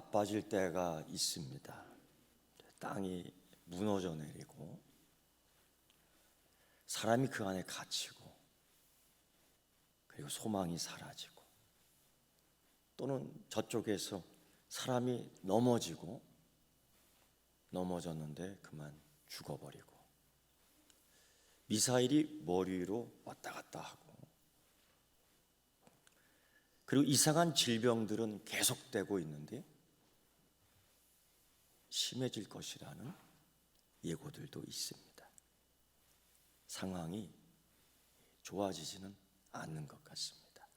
나빠질 때가 있습니다. 땅이 무너져 내리고 사람이 그 안에 갇히고 그리고 소망이 사라지고, 또는 저쪽에서 사람이 넘어졌는데 그만 죽어버리고, 미사일이 머리 위로 왔다 갔다 하고, 그리고 이상한 질병들은 계속되고 있는데 심해질 것이라는 예고들도 있습니다. 상황이 좋아지지는 않는 것 같습니다.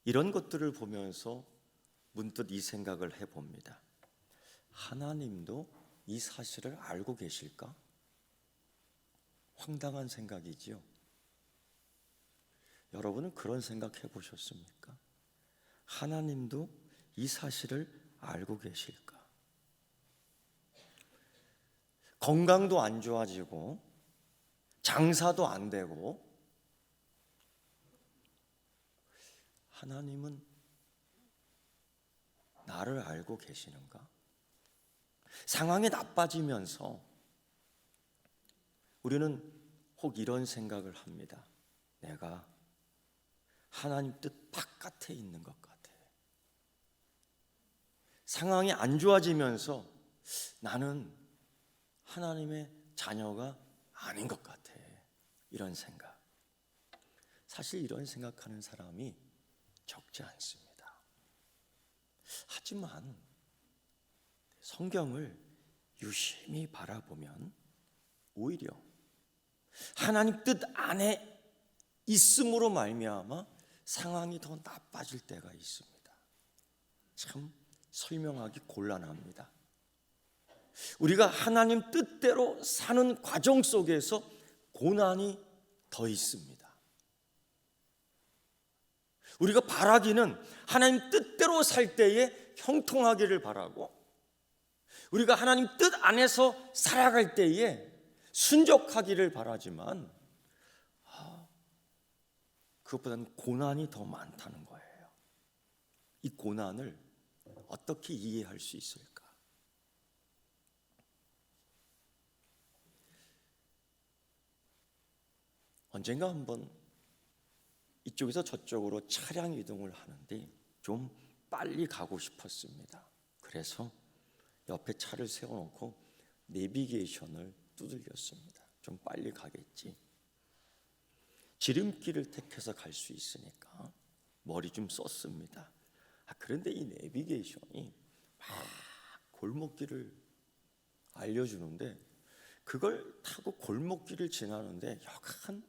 이런 것들을 보면서 문득 이 생각을 해봅니다. 하나님도 이 사실을 알고 계실까? 황당한 생각이지요. 여러분은 그런 생각 해보셨습니까? 하나님도 이 사실을 알고 계실까? 건강도 안 좋아지고 장사도 안 되고, 하나님은 나를 알고 계시는가? 상황이 나빠지면서 우리는 혹 이런 생각을 합니다. 내가 하나님 뜻 바깥에 있는 것 같아. 상황이 안 좋아지면서 나는 하나님의 자녀가 아닌 것 같아. 이런 생각. 사실 이런 생각하는 사람이 적지 않습니다. 하지만 성경을 유심히 바라보면 오히려 하나님 뜻 안에 있음으로 말미암아 상황이 더 나빠질 때가 있습니다. 참 설명하기 곤란합니다. 우리가 하나님 뜻대로 사는 과정 속에서 고난이 더 있습니다. 우리가 바라기는 하나님 뜻대로 살 때에 형통하기를 바라고, 우리가 하나님 뜻 안에서 살아갈 때에 순종하기를 바라지만 그것보다는 고난이 더 많다는 거예요. 이 고난을 어떻게 이해할 수 있을까? 언젠가 한번 이쪽에서 저쪽으로 차량 이동을 하는데 좀 빨리 가고 싶었습니다. 그래서 옆에 차를 세워놓고 내비게이션을 두들겼습니다. 좀 빨리 가겠지. 지름길을 택해서 갈 수 있으니까 머리 좀 썼습니다. 그런데 이 내비게이션이 막 골목길을 알려주는데 그걸 타고 골목길을 지나는데 여간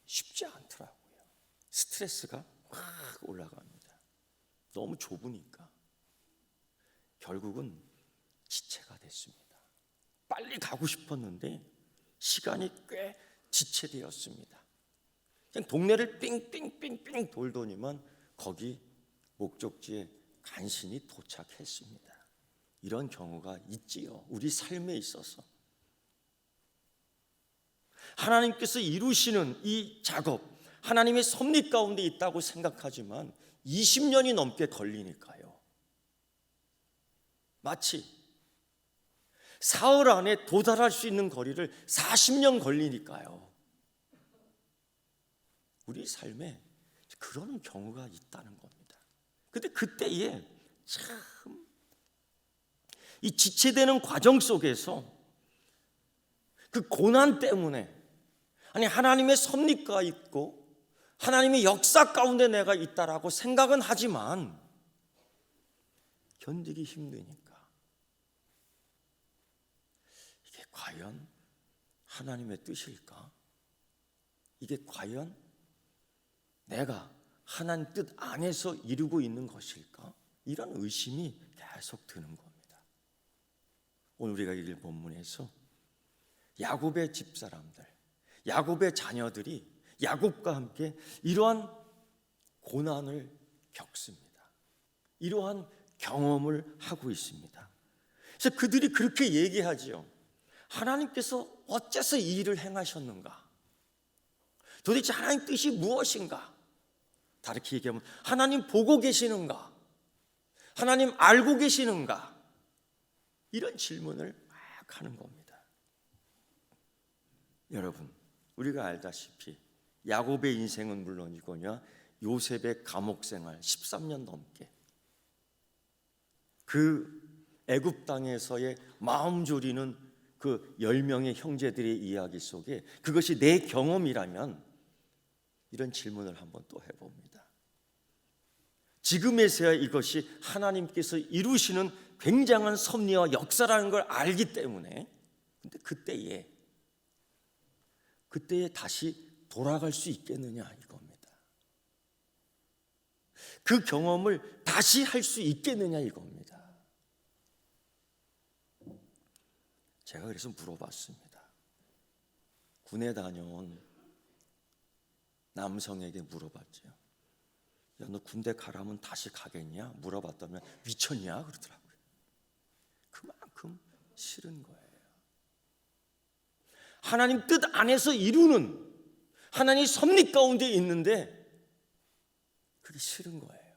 쉽지 않더라고요. 스트레스가 확 올라갑니다. 너무 좁으니까. 결국은 지체가 됐습니다. 빨리 가고 싶었는데 시간이 꽤 지체되었습니다. 그냥 동네를 삥삥삥삥 돌더니만 거기 목적지에 간신히 도착했습니다. 이런 경우가 있지요. 우리 삶에 있어서. 하나님께서 이루시는 이 작업, 하나님의 섭리 가운데 있다고 생각하지만 20년이 넘게 걸리니까요. 마치 사흘 안에 도달할 수 있는 거리를 40년 걸리니까요. 우리 삶에 그런 경우가 있다는 겁니다. 근데 그때에 참 이 지체되는 과정 속에서 그 고난 때문에, 아니 하나님의 섭리가 있고 하나님의 역사 가운데 내가 있다라고 생각은 하지만 견디기 힘드니까 이게 과연 하나님의 뜻일까? 이게 과연 내가 하나님 뜻 안에서 이루고 있는 것일까? 이런 의심이 계속 드는 겁니다. 오늘 우리가 읽을 본문에서 야곱의 집사람들, 야곱의 자녀들이 야곱과 함께 이러한 고난을 겪습니다. 이러한 경험을 하고 있습니다. 그래서 그들이 그렇게 얘기하지요. 하나님께서 어째서 이 일을 행하셨는가? 도대체 하나님 뜻이 무엇인가? 다르게 얘기하면 하나님 보고 계시는가? 하나님 알고 계시는가? 이런 질문을 막 하는 겁니다. 여러분, 우리가 알다시피 야곱의 인생은 물론이거냐 요셉의 감옥 생활 13년 넘게, 그 애굽 땅에서의 마음 졸이는 그 10명의 형제들의 이야기 속에 그것이 내 경험이라면 이런 질문을 한번 또 해봅니다. 지금에서야 이것이 하나님께서 이루시는 굉장한 섭리와 역사라는 걸 알기 때문에, 근데 그때에 다시 돌아갈 수 있겠느냐 이겁니다. 그 경험을 다시 할 수 있겠느냐 이겁니다. 제가 그래서 물어봤습니다. 군에 다녀온 남성에게 물어봤죠. 야, 너 군대 가라면 다시 가겠냐? 물어봤다면 미쳤냐? 그러더라고요. 그만큼 싫은 거예요. 하나님 뜻 안에서 이루는 하나님 섭리 가운데 있는데 그게 싫은 거예요.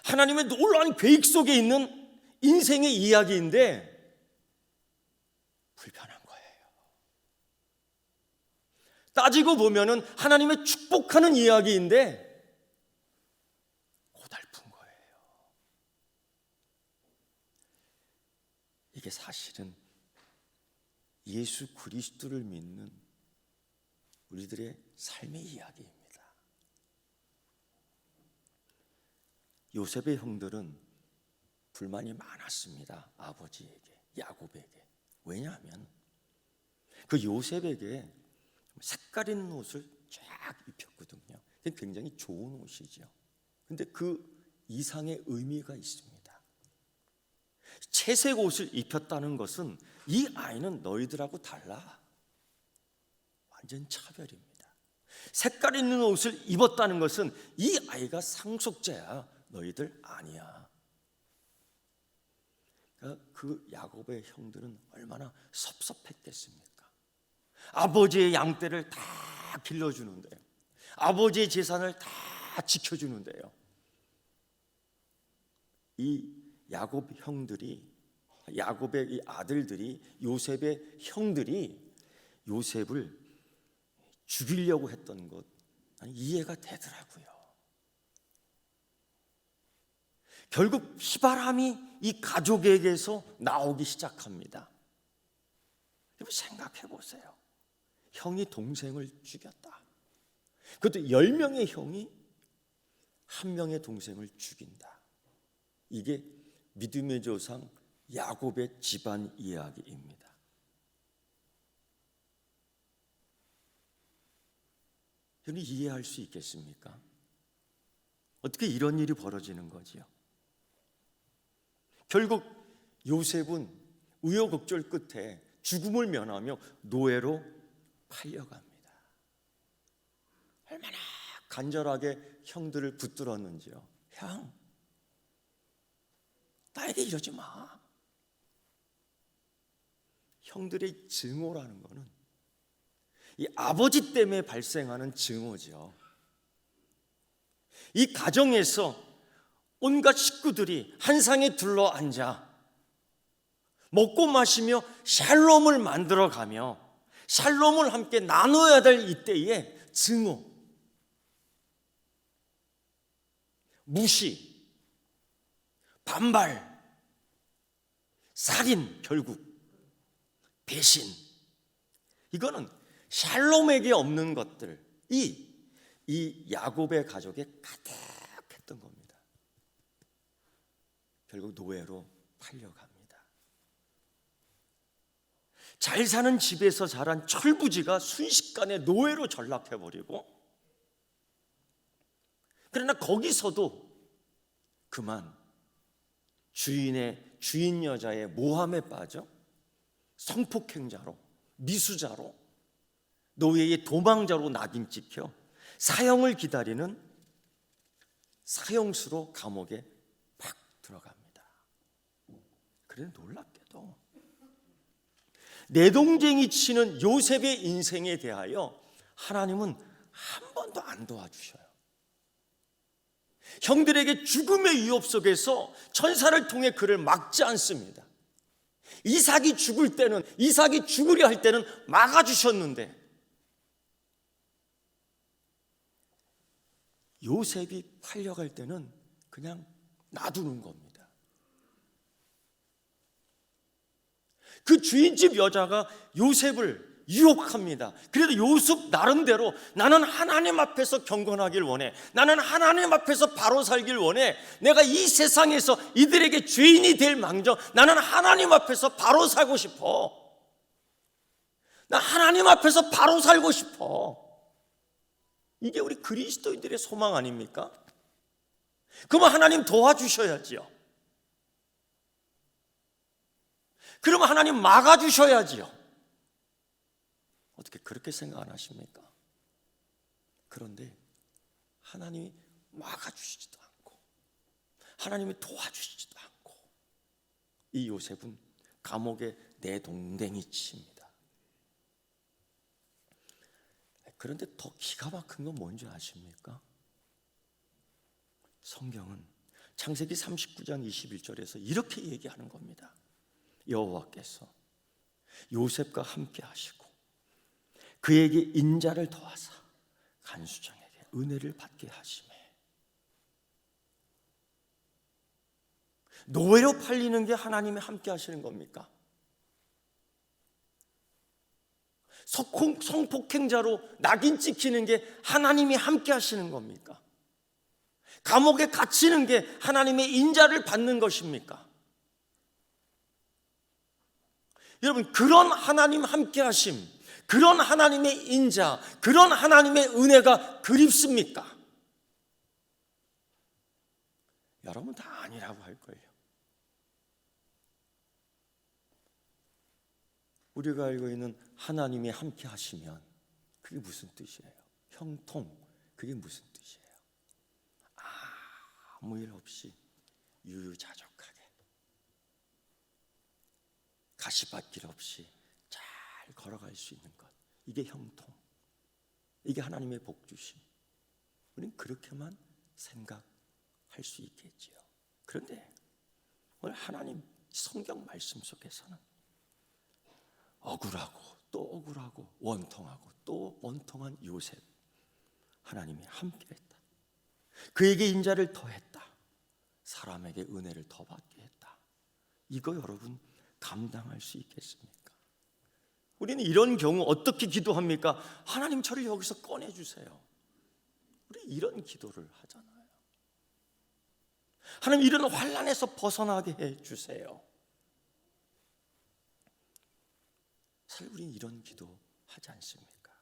하나님의 놀라운 계획 속에 있는 인생의 이야기인데 불편한 거예요. 따지고 보면은 하나님의 축복하는 이야기인데 고달픈 거예요. 이게 사실은 예수 그리스도를 믿는 우리들의 삶의 이야기입니다. 요셉의 형들은 불만이 많았습니다. 아버지에게, 야곱에게. 왜냐하면 그 요셉에게 색깔 있는 옷을 쫙 입혔거든요. 굉장히 좋은 옷이죠. 근데 그 이상의 의미가 있습니다. 채색 옷을 입혔다는 것은 이 아이는 너희들하고 달라. 완전 차별입니다. 색깔 있는 옷을 입었다는 것은 이 아이가 상속자야. 너희들 아니야. 그 야곱의 형들은 얼마나 섭섭했겠습니까? 아버지의 양떼를 다 길러주는데요. 아버지의 재산을 다 지켜주는데요. 이 야곱 형들이, 야곱의 이 아들들이, 요셉의 형들이 요셉을 죽이려고 했던 것 이해가 되더라고요. 결국 피바람이 이 가족에게서 나오기 시작합니다. 여러분 생각해 보세요. 형이 동생을 죽였다. 그것도 10명의 형이 한 명의 동생을 죽인다. 이게 믿음의 조상 야곱의 집안 이야기입니다. 여러분 이해할 수 있겠습니까? 어떻게 이런 일이 벌어지는 거지요? 결국 요셉은 우여곡절 끝에 죽음을 면하며 노예로 팔려갑니다. 얼마나 간절하게 형들을 붙들었는지요. 형, 나에게 이러지 마. 형들의 증오라는 것은 이 아버지 때문에 발생하는 증오죠. 이 가정에서 온갖 식구들이 한 상에 둘러앉아 먹고 마시며 샬롬을 만들어가며 샬롬을 함께 나눠야 될 이때에 증오, 무시, 반발, 살인, 결국 배신, 이거는 샬롬에게 없는 것들이 이 야곱의 가족에 가득했던 겁니다. 결국 노예로 팔려갑니다. 잘 사는 집에서 자란 철부지가 순식간에 노예로 전락해버리고, 그러나 거기서도 그만 주인 여자의 모함에 빠져 성폭행자로, 미수자로, 노예의 도망자로 낙인 찍혀 사형을 기다리는 사형수로 감옥에 팍 들어갑니다. 그래 놀랍게도 내동쟁이 치는 요셉의 인생에 대하여 하나님은 한 번도 안 도와주셔요. 형들에게 죽음의 위협 속에서 천사를 통해 그를 막지 않습니다. 이삭이 죽을 때는, 이삭이 죽으려 할 때는 막아주셨는데 요셉이 팔려갈 때는 그냥 놔두는 겁니다. 그 주인집 여자가 요셉을 유혹합니다. 그래도 요셉 나름대로 나는 하나님 앞에서 경건하길 원해. 나는 하나님 앞에서 바로 살길 원해. 내가 이 세상에서 이들에게 죄인이 될 망정 나는 하나님 앞에서 바로 살고 싶어. 나 하나님 앞에서 바로 살고 싶어. 이게 우리 그리스도인들의 소망 아닙니까? 그러면 하나님 도와주셔야지요. 그러면 하나님 막아주셔야지요. 어떻게 그렇게 생각 안 하십니까? 그런데 하나님이 막아주시지도 않고 하나님이 도와주시지도 않고 이 요셉은 감옥에 내동댕이 칩니다. 그런데 더 기가 막힌 건 뭔지 아십니까? 성경은 창세기 39장 21절에서 이렇게 얘기하는 겁니다. 여호와께서 요셉과 함께 하시고 그에게 인자를 더하사 간수장에게 은혜를 받게 하시매. 노예로 팔리는 게 하나님이 함께 하시는 겁니까? 성폭행자로 낙인 찍히는 게 하나님이 함께 하시는 겁니까? 감옥에 갇히는 게 하나님의 인자를 받는 것입니까? 여러분, 그런 하나님 함께 하심, 그런 하나님의 인자, 그런 하나님의 은혜가 그립습니까? 여러분 다 아니라고 할 거예요. 우리가 알고 있는 하나님이 함께 하시면 그게 무슨 뜻이에요? 형통, 그게 무슨 뜻이에요? 아무 일 없이 유유자적하게 가시밭길 없이 잘 걸어갈 수 있는 것, 이게 형통, 이게 하나님의 복주심. 우리는 그렇게만 생각할 수 있겠지요. 그런데 오늘 하나님 성경 말씀 속에서는 억울하고 또 억울하고 원통하고 또 원통한 요셉, 하나님이 함께했다. 그에게 인자를 더했다. 사람에게 은혜를 더 받게 했다. 이거 여러분 감당할 수 있겠습니까? 우리는 이런 경우 어떻게 기도합니까? 하나님 저를 여기서 꺼내주세요. 우리 이런 기도를 하잖아요. 하나님 이런 환난에서 벗어나게 해주세요. 사실 우리는 이런 기도 하지 않습니까?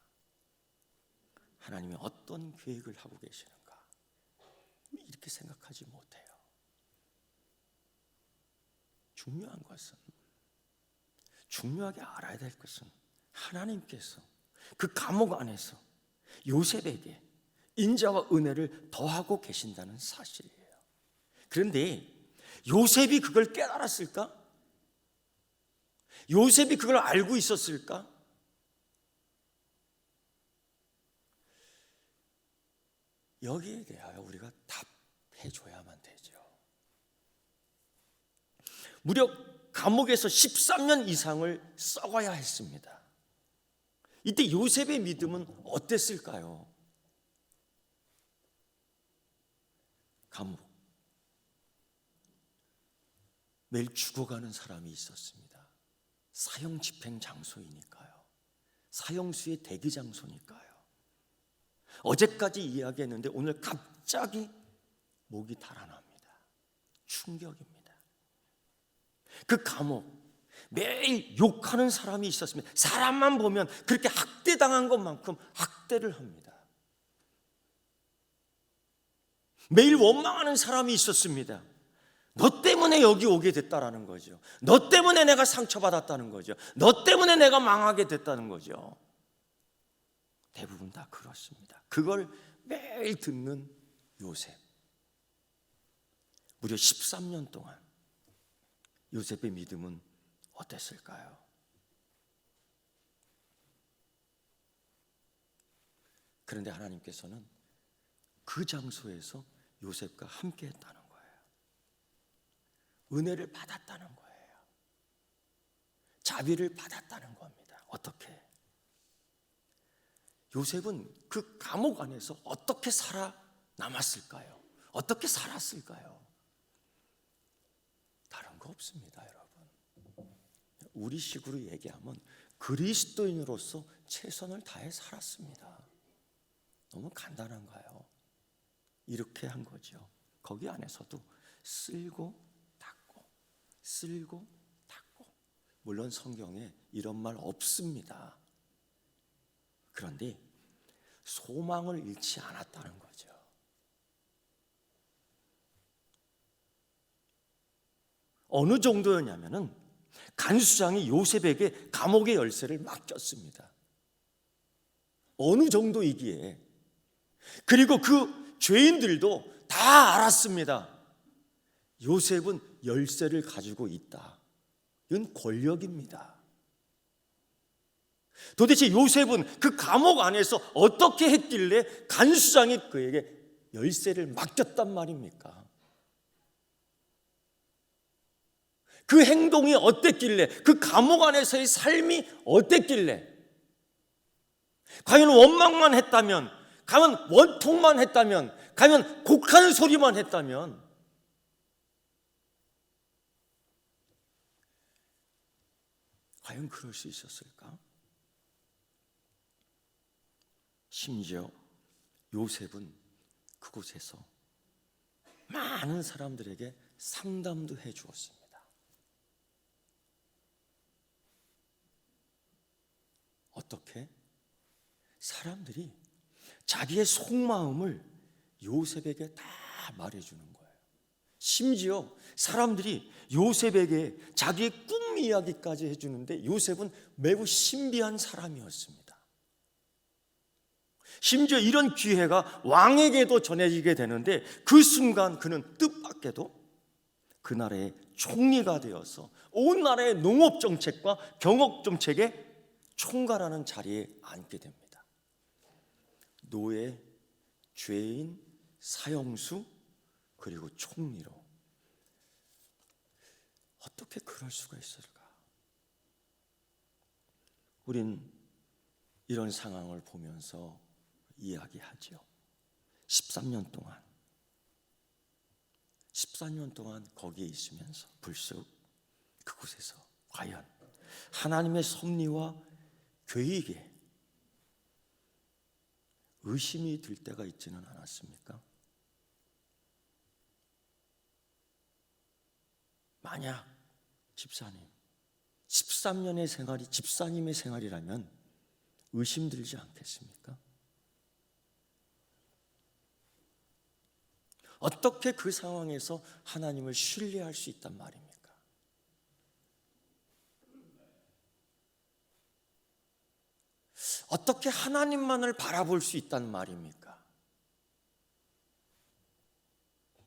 하나님이 어떤 계획을 하고 계시는가? 우리 이렇게 생각하지 못해요. 중요한 것은, 중요하게 알아야 될 것은 하나님께서 그 감옥 안에서 요셉에게 인자와 은혜를 더하고 계신다는 사실이에요. 그런데 요셉이 그걸 깨달았을까? 요셉이 그걸 알고 있었을까? 여기에 대하여 우리가 답해줘야만 되죠. 무려 감옥에서 13년 이상을 썩어야 했습니다. 이때 요셉의 믿음은 어땠을까요? 감옥, 매일 죽어가는 사람이 있었습니다. 사형 집행 장소이니까요. 사형수의 대기 장소니까요. 어제까지 이야기했는데 오늘 갑자기 목이 달아납니다. 충격입니다. 그 감옥, 매일 욕하는 사람이 있었습니다. 사람만 보면 그렇게 학대당한 것만큼 학대를 합니다. 매일 원망하는 사람이 있었습니다. 너 때문에 여기 오게 됐다라는 거죠. 너 때문에 내가 상처받았다는 거죠. 너 때문에 내가 망하게 됐다는 거죠. 대부분 다 그렇습니다. 그걸 매일 듣는 요셉. 무려 13년 동안 요셉의 믿음은 어땠을까요? 그런데 하나님께서는 그 장소에서 요셉과 함께 했다는 거예요. 은혜를 받았다는 거예요. 자비를 받았다는 겁니다. 어떻게? 요셉은 그 감옥 안에서 어떻게 살아남았을까요? 어떻게 살았을까요? 다른 거 없습니다, 여러분. 우리 식으로 얘기하면 그리스도인으로서 최선을 다해 살았습니다. 너무 간단한가요? 이렇게 한 거죠. 거기 안에서도 쓸고 닦고 쓸고 닦고. 물론 성경에 이런 말 없습니다. 그런데 소망을 잃지 않았다는 거죠. 어느 정도였냐면은 간수장이 요셉에게 감옥의 열쇠를 맡겼습니다. 어느 정도이기에. 그리고 그 죄인들도 다 알았습니다. 요셉은 열쇠를 가지고 있다. 이건 권력입니다. 도대체 요셉은 그 감옥 안에서 어떻게 했길래 간수장이 그에게 열쇠를 맡겼단 말입니까? 그 행동이 어땠길래, 그 감옥 안에서의 삶이 어땠길래, 과연 원망만 했다면, 과연 원통만 했다면, 과연 곡하는 소리만 했다면, 과연 그럴 수 있었을까? 심지어 요셉은 그곳에서 많은 사람들에게 상담도 해 주었습니다. 어떻게? 사람들이 자기의 속마음을 요셉에게 다 말해주는 거예요. 심지어 사람들이 요셉에게 자기의 꿈 이야기까지 해주는데 요셉은 매우 신비한 사람이었습니다. 심지어 이런 기회가 왕에게도 전해지게 되는데 그 순간 그는 뜻밖에도 그 나라의 총리가 되어서 온 나라의 농업정책과 경업정책에 총괄하는 자리에 앉게 됩니다. 노예, 죄인, 사형수, 그리고 총리로. 어떻게 그럴 수가 있을까? 우린 이런 상황을 보면서 이야기하죠. 13년 동안 거기에 있으면서 불쑥 그곳에서 과연 하나님의 섭리와 계획에 의심이 들 때가 있지는 않았습니까? 만약 집사님 13년의 생활이 집사님의 생활이라면 의심들지 않겠습니까? 어떻게 그 상황에서 하나님을 신뢰할 수 있단 말입니까? 어떻게 하나님만을 바라볼 수 있단 말입니까?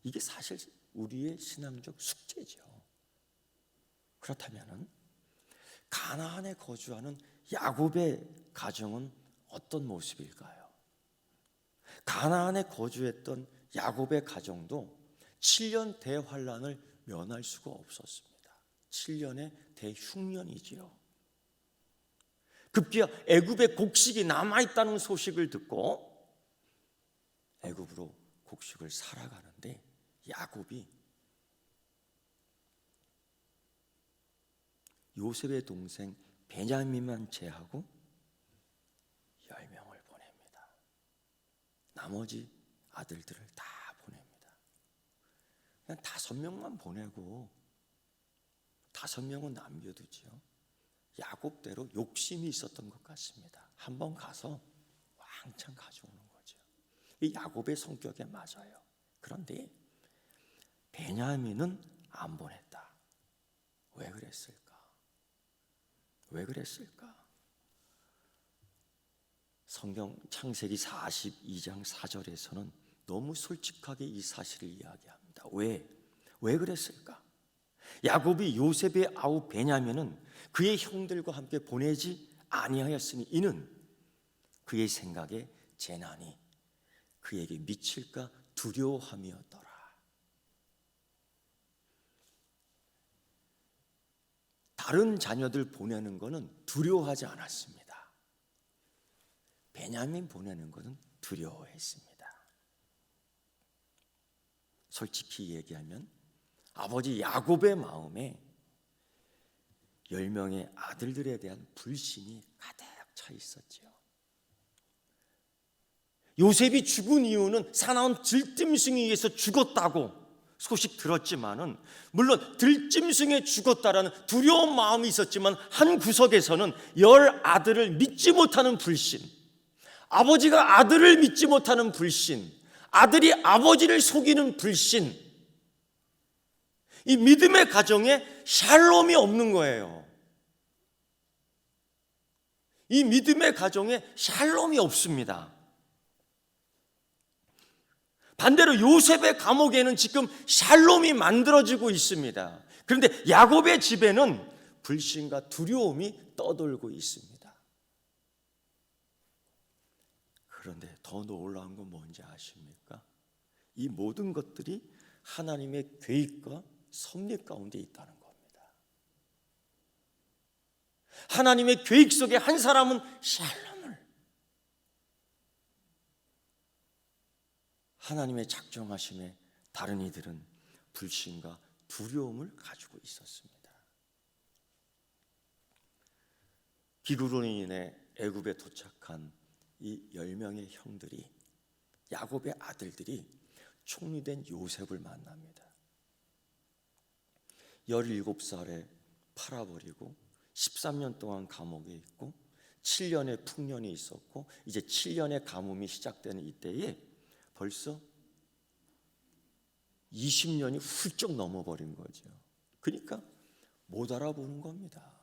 이게 사실 우리의 신앙적 숙제죠. 그렇다면 가나안에 거주하는 야곱의 가정은 어떤 모습일까요? 가나안에 거주했던 야곱의 가정도 7년 대환란을 면할 수가 없었습니다. 7년의 대흉년이지요. 급기야 애굽의 곡식이 남아있다는 소식을 듣고 애굽으로 곡식을 사러 가는데 야곱이 요셉의 동생 베냐민만 제하고 10명을 보냅니다. 나머지 아들들을 다 보냅니다. 그냥 5명만 보내고 5명은 남겨두지요. 야곱대로 욕심이 있었던 것 같습니다. 한번 가서 왕창 가져오는 거죠. 이 야곱의 성격에 맞아요. 그런데 베냐민은 안 보냈다. 왜 그랬을까? 성경 창세기 42장 4절에서는 너무 솔직하게 이 사실을 이야기합니다. 왜 그랬을까? 야곱이 요셉의 아우 베냐민은 그의 형들과 함께 보내지 아니하였으니 이는 그의 생각에 재난이 그에게 미칠까 두려워함이었더라. 다른 자녀들 보내는 것은 두려워하지 않았습니다. 베냐민 보내는 것은 두려워했습니다. 솔직히 얘기하면 아버지 야곱의 마음에 10명의 아들들에 대한 불신이 가득 차 있었죠. 요셉이 죽은 이유는 사나운 들짐승에 의해서 죽었다고 소식 들었지만은, 물론 들짐승에 죽었다라는 두려운 마음이 있었지만 한 구석에서는 10아들을 믿지 못하는 불신, 아버지가 아들을 믿지 못하는 불신, 아들이 아버지를 속이는 불신, 이 믿음의 가정에 샬롬이 없는 거예요. 이 믿음의 가정에 샬롬이 없습니다. 반대로 요셉의 감옥에는 지금 샬롬이 만들어지고 있습니다. 그런데 야곱의 집에는 불신과 두려움이 떠돌고 있습니다. 그런데 더 놀라운 건 뭔지 아십니까? 이 모든 것들이 하나님의 계획과 섭리 가운데 있다는 겁니다. 하나님의 계획 속에 한 사람은 샬롬을, 하나님의 작정하심에 다른 이들은 불신과 두려움을 가지고 있었습니다. 기근으로 인해 애굽에 도착한 이 10명의 형들이, 야곱의 아들들이 총리된 요셉을 만납니다. 17살에 팔아버리고 13년 동안 감옥에 있고 7년의 풍년이 있었고 이제 7년의 가뭄이 시작되는 이때에 벌써 20년이 훌쩍 넘어버린 거죠. 그러니까 못 알아보는 겁니다.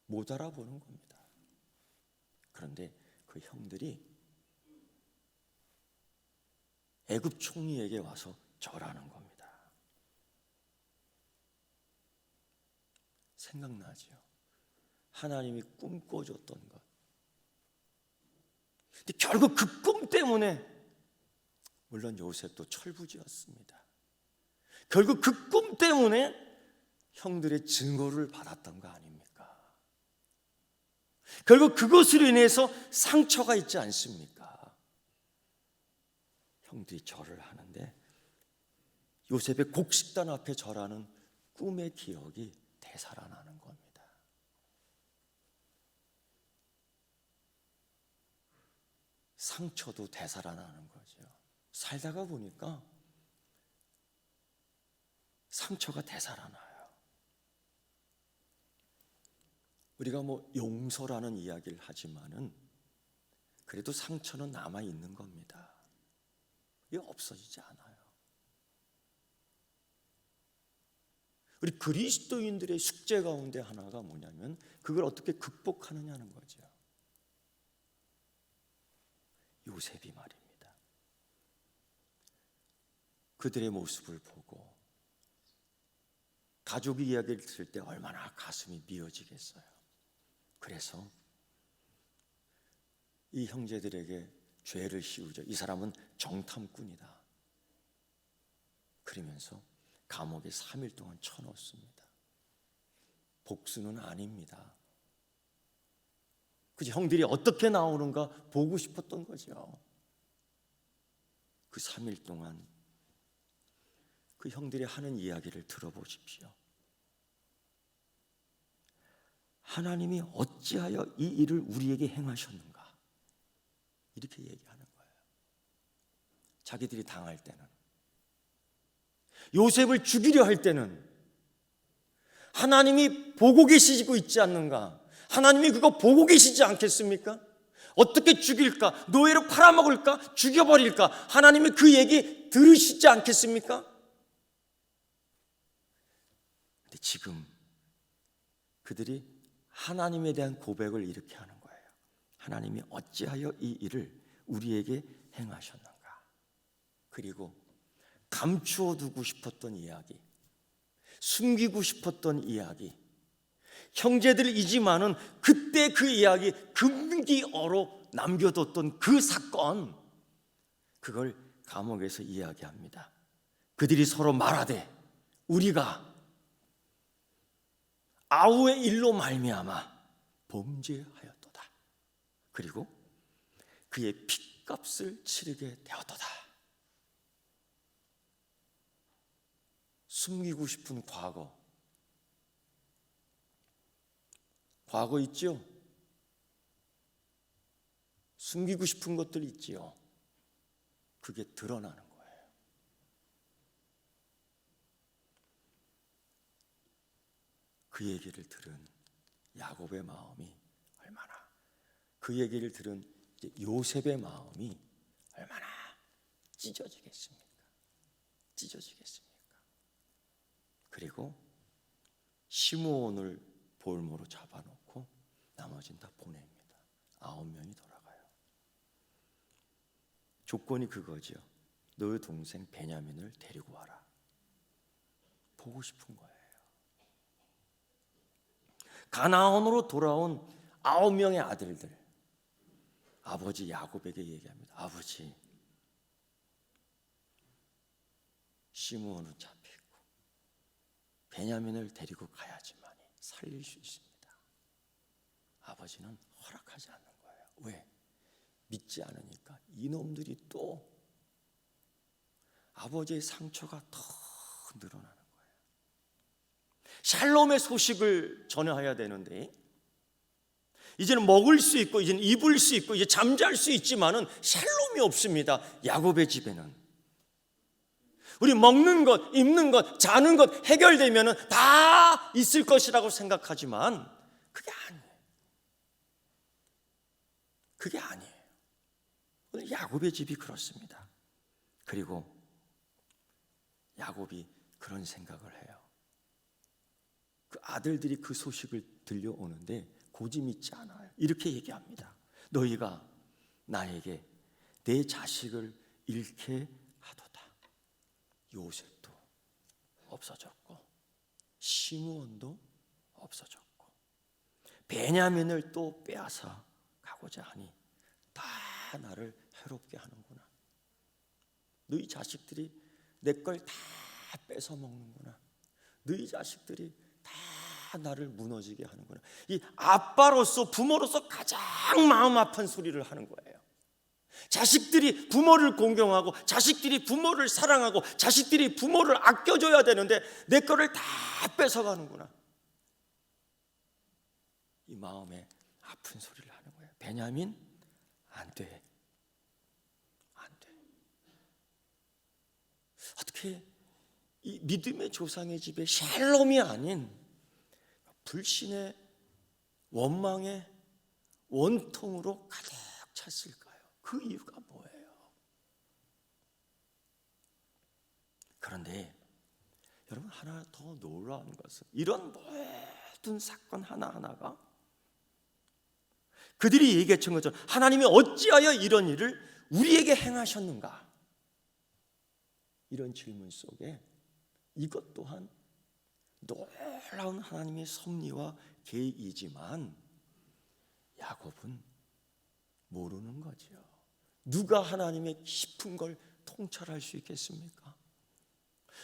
못 알아보는 겁니다. 그런데 그 형들이 애굽 총리에게 와서 절하는 겁니다. 생각나죠? 하나님이 꿈꿔줬던 것. 근데 결국 그 꿈 때문에, 물론 요셉도 철부지였습니다. 결국 그 꿈 때문에 형들의 증오를 받았던 거 아닙니까? 결국 그것으로 인해서 상처가 있지 않습니까? 형들이 절을 하는데 요셉의 곡식단 앞에 절하는 꿈의 기억이 되살아나는 겁니다. 상처도 되살아나는 거죠. 살다가 보니까 상처가 되살아나요. 우리가 용서라는 이야기를 하지만은 그래도 상처는 남아 있는 겁니다. 이게 없어지지 않아요. 우리 그리스도인들의 숙제 가운데 하나가 뭐냐면 그걸 어떻게 극복하느냐는 거죠. 요셉이 말입니다. 그들의 모습을 보고 가족의 이야기를 들을 때 얼마나 가슴이 미어지겠어요. 그래서 이 형제들에게 죄를 씌우죠. 이 사람은 정탐꾼이다. 그러면서 감옥에 3일 동안 쳐넣습니다. 복수는 아닙니다. 그치? 형들이 어떻게 나오는가 보고 싶었던 거죠. 그 3일 동안 그 형들이 하는 이야기를 들어보십시오. 하나님이 어찌하여 이 일을 우리에게 행하셨는가? 이렇게 얘기하는 거예요. 자기들이 당할 때는, 요셉을 죽이려 할 때는 하나님이 보고 계시고 있지 않는가? 하나님이 그거 보고 계시지 않겠습니까? 어떻게 죽일까? 노예로 팔아먹을까? 죽여버릴까? 하나님이 그 얘기 들으시지 않겠습니까? 근데 지금 그들이 하나님에 대한 고백을 이렇게 하는 거예요. 하나님이 어찌하여 이 일을 우리에게 행하셨는가? 그리고 감추어 두고 싶었던 이야기, 숨기고 싶었던 이야기, 형제들이지만은 그때 그 이야기 금기어로 남겨뒀던 그 사건, 그걸 감옥에서 이야기합니다. 그들이 서로 말하되 우리가 아우의 일로 말미암아 범죄하였도다. 그리고 그의 핏값을 치르게 되었도다. 숨기고 싶은 과거 있죠? 숨기고 싶은 것들 있지요. 그게 드러나는 거예요. 그 얘기를 들은 야곱의 마음이 얼마나, 그 얘기를 들은 요셉의 마음이 얼마나 찢어지겠습니까? 그리고 시므온을 볼모로 잡아놓고 나머지는 다 보냅니다. 9명이 돌아가요. 조건이 그거죠. 너의 동생 베냐민을 데리고 와라. 보고 싶은 거예요. 가나안으로 돌아온 9명의 아들들, 아버지 야곱에게 얘기합니다. 아버지, 시므온은 잡히고 베냐민을 데리고 가야지만 살릴 수 있습니다. 아버지는 허락하지 않는 거예요. 왜? 믿지 않으니까. 이놈들이 또 아버지의 상처가 더 늘어나는 거예요. 샬롬의 소식을 전해야 되는데 이제는 먹을 수 있고 이제는 입을 수 있고 이제 잠잘 수 있지만은 샬롬이 없습니다. 야곱의 집에는. 우리 먹는 것, 입는 것, 자는 것 해결되면은 다 있을 것이라고 생각하지만 그게 아니에요. 그게 아니에요. 오늘 야곱의 집이 그렇습니다. 그리고 야곱이 그런 생각을 해요. 그 아들들이 그 소식을 들려오는데 고집 있지 않아요. 이렇게 얘기합니다. 너희가 나에게 내 자식을 잃게 하도다. 요셉도 없어졌고 시므온도 없어졌고 베냐민을 또 빼앗아 가고자 하니 다 나를 해롭게 하는구나. 너희 자식들이 내 걸 다 뺏어 먹는구나. 너희 자식들이 다 나를 무너지게 하는구나. 이 아빠로서, 부모로서 가장 마음 아픈 소리를 하는 거예요. 자식들이 부모를 공경하고 자식들이 부모를 사랑하고 자식들이 부모를 아껴줘야 되는데 내 거를 다 뺏어가는구나. 이 마음에 아픈 소리를 하는 거예요. 베냐민 안 돼. 어떻게 이 믿음의 조상의 집에 샬롬이 아닌 불신의 원망의 원통으로 가득 찼을까요? 그 이유가 뭐예요? 그런데 여러분, 하나 더 놀라운 것은 이런 모든 사건 하나하나가 그들이 얘기했던 것처럼 하나님이 어찌하여 이런 일을 우리에게 행하셨는가? 이런 질문 속에 이것 또한 놀라운 하나님의 섭리와 계획이지만 야곱은 모르는 거죠. 누가 하나님의 깊은 걸 통찰할 수 있겠습니까?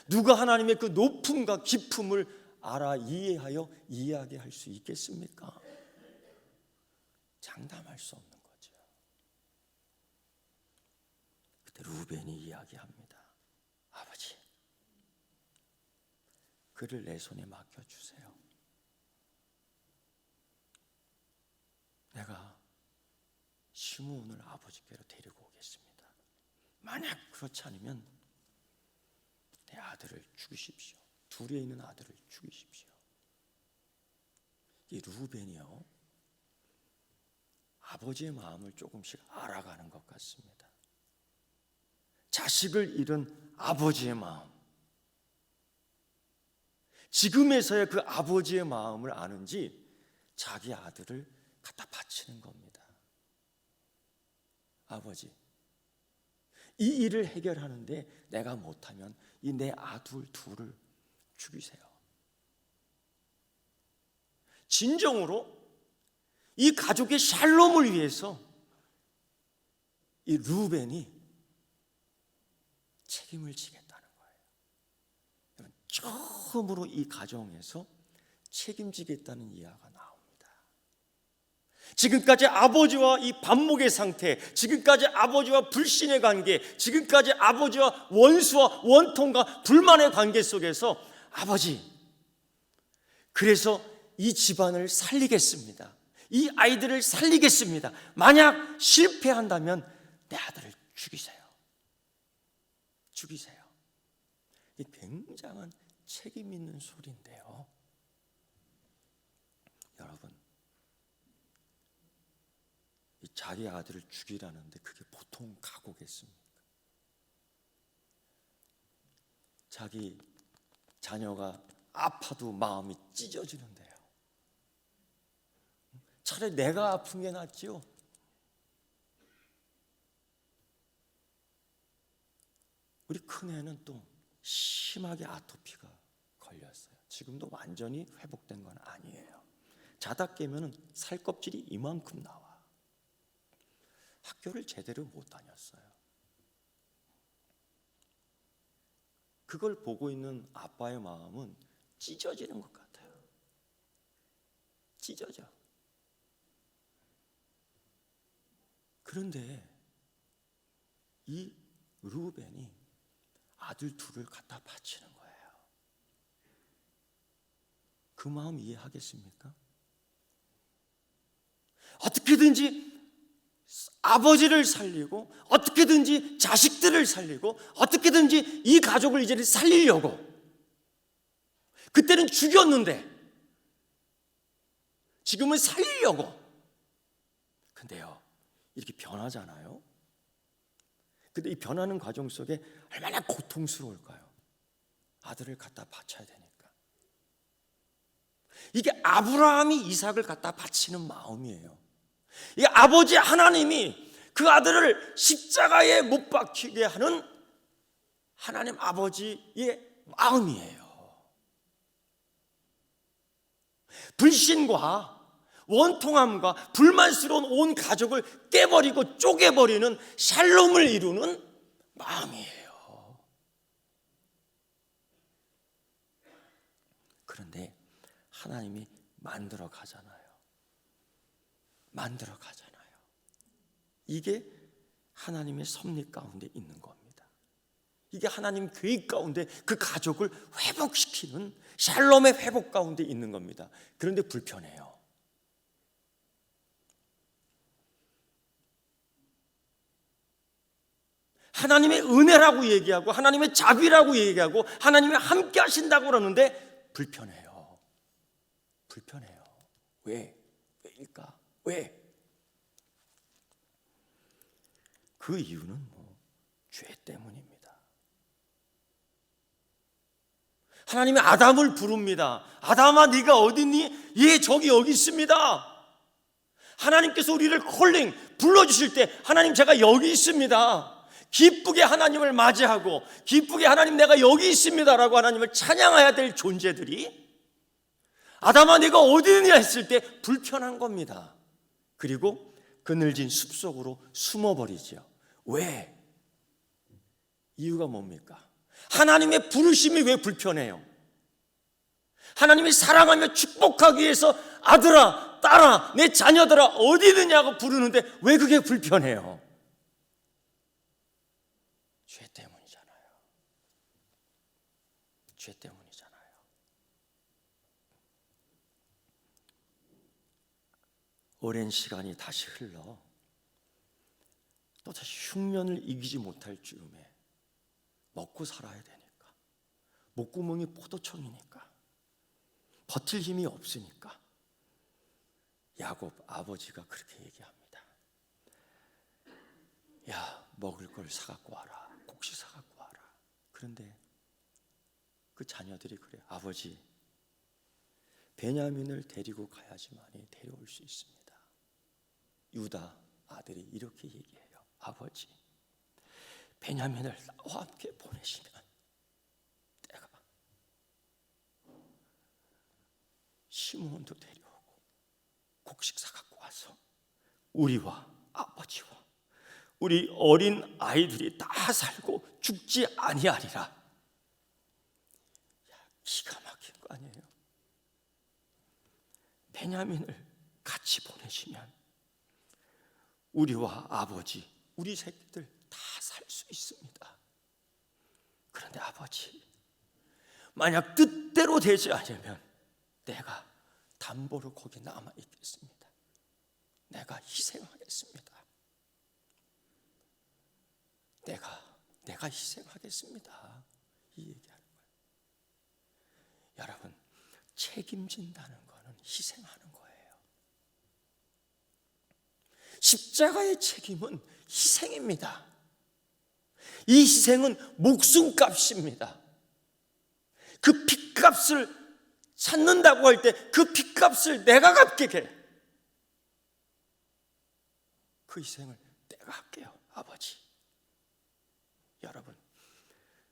누가 하나님의 그 높음과 깊음을 알아 이해하여 이해하게 할 수 있겠습니까? 장담할 수 없는 거죠. 그때 루벤이 이야기합니다. 아버지, 그를 내 손에 맡겨주세요. 내가 시므온을 아버지께로 데리고 오겠습니다. 만약 그렇지 않으면 내 아들을 죽이십시오. 둘에 있는 아들을 죽이십시오. 이 루벤이요, 아버지의 마음을 조금씩 알아가는 것 같습니다. 자식을 잃은 아버지의 마음, 지금에서야 그 아버지의 마음을 아는지 자기 아들을 갖다 바치는 겁니다. 아버지, 이 일을 해결하는데 내가 못하면 이 내 아들 둘을 죽이세요. 진정으로 이 가족의 샬롬을 위해서 이 루벤이 책임을 지겠다는 거예요. 처음으로 이 가정에서 책임지겠다는 이야기가 나옵니다. 지금까지 아버지와 이 반목의 상태, 지금까지 아버지와 불신의 관계, 지금까지 아버지와 원수와 원통과 불만의 관계 속에서 아버지, 그래서 이 집안을 살리겠습니다. 이 아이들을 살리겠습니다. 만약 실패한다면 내 아들을 죽이세요. 죽이세요. 이 굉장한 책임 있는 소리인데요. 여러분, 자기 아들을 죽이라는데 그게 보통 각오겠습니까? 자기 자녀가 아파도 마음이 찢어지는데요. 차라리 내가 아픈 게 낫지요. 우리 큰애는 또 심하게 아토피가 걸렸어요. 지금도 완전히 회복된 건 아니에요. 자다 깨면 살 껍질이 이만큼 나와. 학교를 제대로 못 다녔어요. 그걸 보고 있는 아빠의 마음은 찢어지는 것 같아요. 찢어져. 그런데 이 르우벤이 아들 둘을 갖다 바치는 거예요. 그 마음 이해하겠습니까? 어떻게든지 아버지를 살리고, 어떻게든지 자식들을 살리고, 어떻게든지 이 가족을 이제 살리려고. 그때는 죽였는데 지금은 살리려고. 근데요, 이렇게 변하잖아요. 근데 이 변하는 과정 속에 얼마나 고통스러울까요? 아들을 갖다 바쳐야 되니까. 이게 아브라함이 이삭을 갖다 바치는 마음이에요. 이 아버지 하나님이 그 아들을 십자가에 못 박히게 하는 하나님 아버지의 마음이에요. 불신과 원통함과 불만스러운 온 가족을 깨버리고 쪼개버리는 샬롬을 이루는 마음이에요. 그런데 하나님이 만들어 가잖아요. 만들어 가잖아요. 이게 하나님의 섭리 가운데 있는 겁니다. 이게 하나님 계획 가운데 그 가족을 회복시키는 샬롬의 회복 가운데 있는 겁니다. 그런데 불편해요. 하나님의 은혜라고 얘기하고 하나님의 자비라고 얘기하고 하나님이 함께 하신다고 그러는데 불편해요. 불편해요. 왜일까? 왜? 그 이유는 죄 때문입니다. 하나님이 아담을 부릅니다. 아담아, 네가 어디 있니? 예, 저기 여기 있습니다. 하나님께서 우리를 콜링 불러주실 때 하나님, 제가 여기 있습니다. 기쁘게 하나님을 맞이하고 기쁘게 하나님, 내가 여기 있습니다라고 하나님을 찬양해야 될 존재들이 아담아 네가 어디 있느냐 했을 때 불편한 겁니다. 그리고 그늘진 숲속으로 숨어버리죠. 왜? 이유가 뭡니까? 하나님의 부르심이 왜 불편해요? 하나님이 사랑하며 축복하기 위해서 아들아, 딸아, 내 자녀들아 어디 있느냐고 부르는데 왜 그게 불편해요? 죄 때문이잖아요. 죄 때문이잖아요. 오랜 시간이 다시 흘러 또 다시 흉년을 이기지 못할 즈음에 먹고 살아야 되니까, 목구멍이 포도청이니까, 버틸 힘이 없으니까 야곱 아버지가 그렇게 얘기합니다. 야, 먹을 걸 사갖고 와라. 곡식 사갖고 와라. 그런데 그 자녀들이 그래. 아버지, 베냐민을 데리고 가야지만이 데려올 수 있습니다. 유다 아들이 이렇게 얘기해요. 아버지, 베냐민을 나와 함께 보내시면 내가 시므온도 데려오고 곡식 사갖고 와서 우리와 아버지와 우리 어린 아이들이 다 살고 죽지 아니하리라. 야, 기가 막힌 거 아니에요? 베냐민을 같이 보내시면 우리와 아버지, 우리 새끼들 다 살 수 있습니다. 그런데 아버지, 만약 뜻대로 되지 않으면 내가 담보로 거기 남아 있겠습니다. 내가 희생하겠습니다. 내가 희생하겠습니다. 이 얘기하는 거예요. 여러분, 책임진다는 거는 희생하는 거예요. 십자가의 책임은 희생입니다. 이 희생은 목숨값입니다. 그 핏값을 찾는다고 할 때 그 핏값을 내가 갚게 해. 그 희생을 내가 할게요, 아버지. 여러분,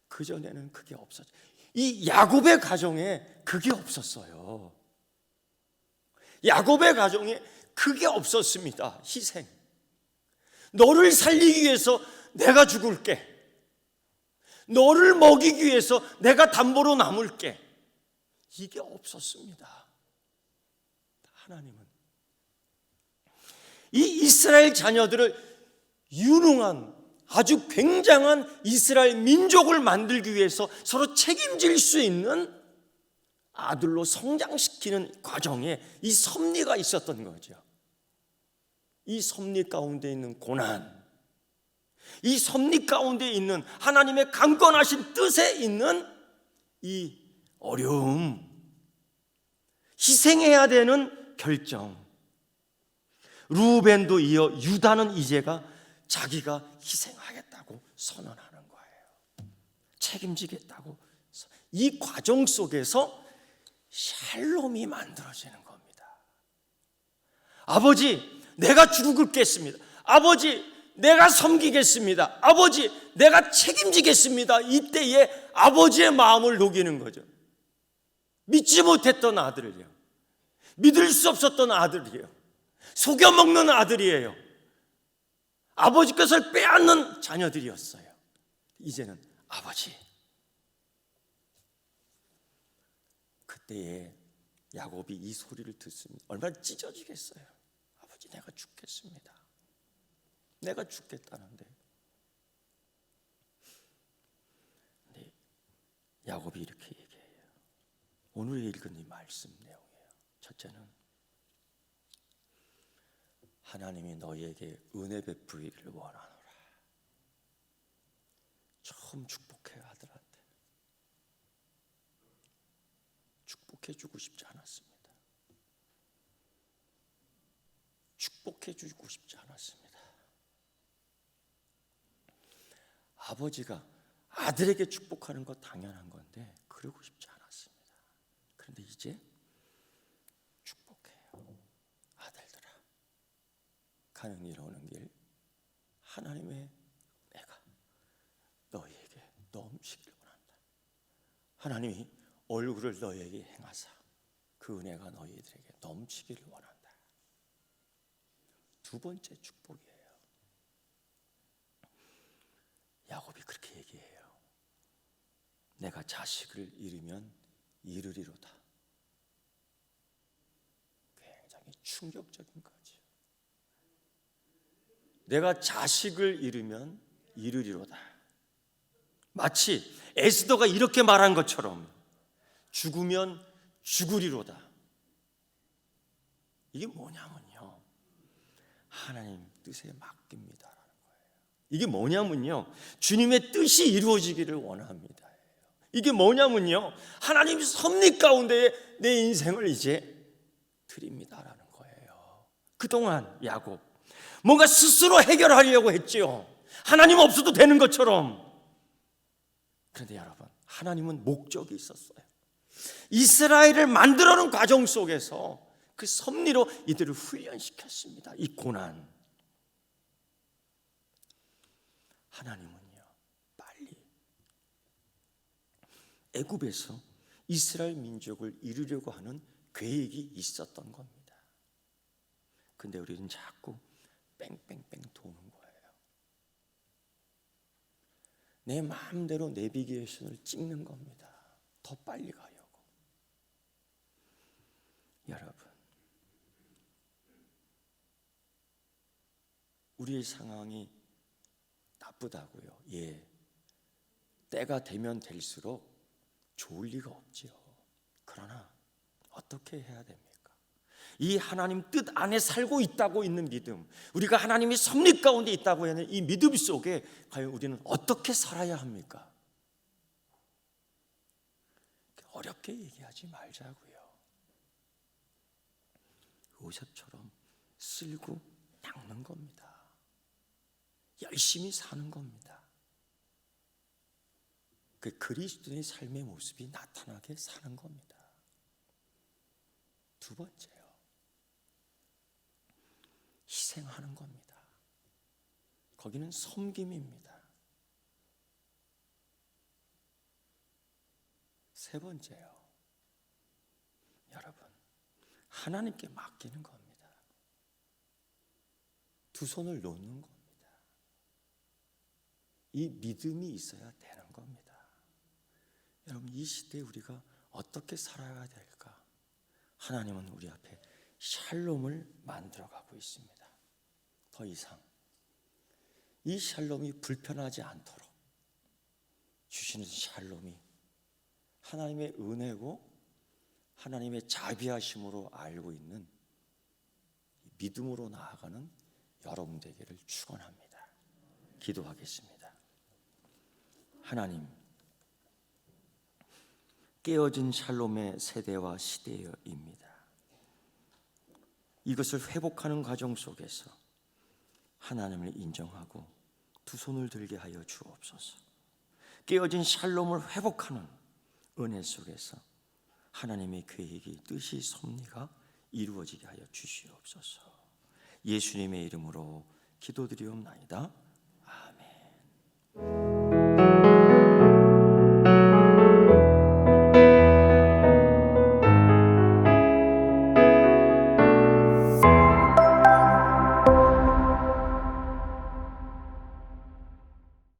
그전에는 그게 없었죠. 이 야곱의 가정에 그게 없었어요. 야곱의 가정에 그게 없었습니다. 희생. 너를 살리기 위해서 내가 죽을게. 너를 먹이기 위해서 내가 담보로 남을게. 이게 없었습니다. 하나님은 이 이스라엘 자녀들을 유능한, 아주 굉장한 이스라엘 민족을 만들기 위해서 서로 책임질 수 있는 아들로 성장시키는 과정에 이 섭리가 있었던 거죠. 이 섭리 가운데 있는 고난, 이 섭리 가운데 있는 하나님의 강건하신 뜻에 있는 이 어려움, 희생해야 되는 결정. 루벤도 이어 유다는 이제가 자기가 희생하겠다고 선언하는 거예요. 책임지겠다고. 이 과정 속에서 샬롬이 만들어지는 겁니다. 아버지, 내가 죽겠습니다. 아버지, 내가 섬기겠습니다. 아버지, 내가 책임지겠습니다. 이때에 아버지의 마음을 녹이는 거죠. 믿지 못했던 아들이에요. 믿을 수 없었던 아들이에요. 속여먹는 아들이에요. 아버지 것을 빼앗는 자녀들이었어요. 이제는 아버지. 그때에 야곱이 이 소리를 듣습니다. 얼마나 찢어지겠어요. 아버지, 내가 죽겠습니다. 내가 죽겠다는데. 근데 야곱이 이렇게 얘기해요. 오늘 읽은 이 말씀 내용이에요. 첫째는 하나님이 너희에게 은혜 베푸기를 원하노라. 처음 축복해요, 아들한테. 축복해주고 싶지 않았습니다. 축복해주고 싶지 않았습니다. 아버지가 아들에게 축복하는 거 당연한 건데 그러고 싶지 않았습니다. 그런데 이제 축복해요. 아들들아, 가는 길 오는 길 하나님의 은혜가 너희에게 넘치기를 원한다. 하나님이 얼굴을 너희에게 행하사 그 은혜가 너희들에게 넘치기를 원한다. 두 번째 축복이에요. 야곱이 그렇게 얘기해요. 내가 자식을 잃으면 이르리로다. 굉장히 충격적인 거죠. 내가 자식을 잃으면 이르리로다. 마치 에스더가 이렇게 말한 것처럼 죽으면 죽으리로다. 이게 뭐냐면요, 하나님 뜻에 맡깁니다라는 거예요. 이게 뭐냐면요, 주님의 뜻이 이루어지기를 원합니다. 이게 뭐냐면요, 하나님 섭리 가운데 내 인생을 이제 드립니다라는 거예요. 그동안 야곱 뭔가 스스로 해결하려고 했지요. 하나님 없어도 되는 것처럼. 그런데 여러분, 하나님은 목적이 있었어요. 이스라엘을 만들어놓은 과정 속에서 그 섭리로 이들을 훈련시켰습니다. 이 고난. 하나님은요, 빨리 애굽에서 이스라엘 민족을 이루려고 하는 계획이 있었던 겁니다. 근데 우리는 자꾸 뺑뺑뺑 도는 거예요. 내 마음대로 내비게이션을 찍는 겁니다. 더 빨리 가려고. 여러분, 우리의 상황이 나쁘다고요. 예, 때가 되면 될수록 좋을 리가 없지요. 그러나 어떻게 해야 됩니까? 이 하나님 뜻 안에 살고 있다고 있는 믿음, 우리가 하나님의 섭리 가운데 있다고 하는 이 믿음 속에 과연 우리는 어떻게 살아야 합니까? 어렵게 얘기하지 말자고요. 요셉처럼 쓸고 닦는 겁니다. 열심히 사는 겁니다. 그 그리스도의 삶의 모습이 나타나게 사는 겁니다. 두 번째요, 희생하는 겁니다. 거기는 섬김입니다. 세 번째요, 여러분, 하나님께 맡기는 겁니다. 두 손을 놓는 겁니다. 이 믿음이 있어야 되는 겁니다. 여러분, 이 시대에 우리가 어떻게 살아야 될까? 하나님은 우리 앞에 샬롬을 만들어가고 있습니다. 더 이상 이 샬롬이 불편하지 않도록 주시는 샬롬이 하나님의 은혜고 하나님의 자비하심으로 알고 있는 믿음으로 나아가는 여러분 되기를 축원합니다. 기도하겠습니다. 하나님, 깨어진 샬롬의 세대와 시대입니다. 이것을 회복하는 과정 속에서 하나님을 인정하고 두 손을 들게 하여 주옵소서. 깨어진 샬롬을 회복하는 은혜 속에서 하나님의 계획이, 뜻이, 섭리가 이루어지게 하여 주시옵소서. 예수님의 이름으로 기도드리옵나이다.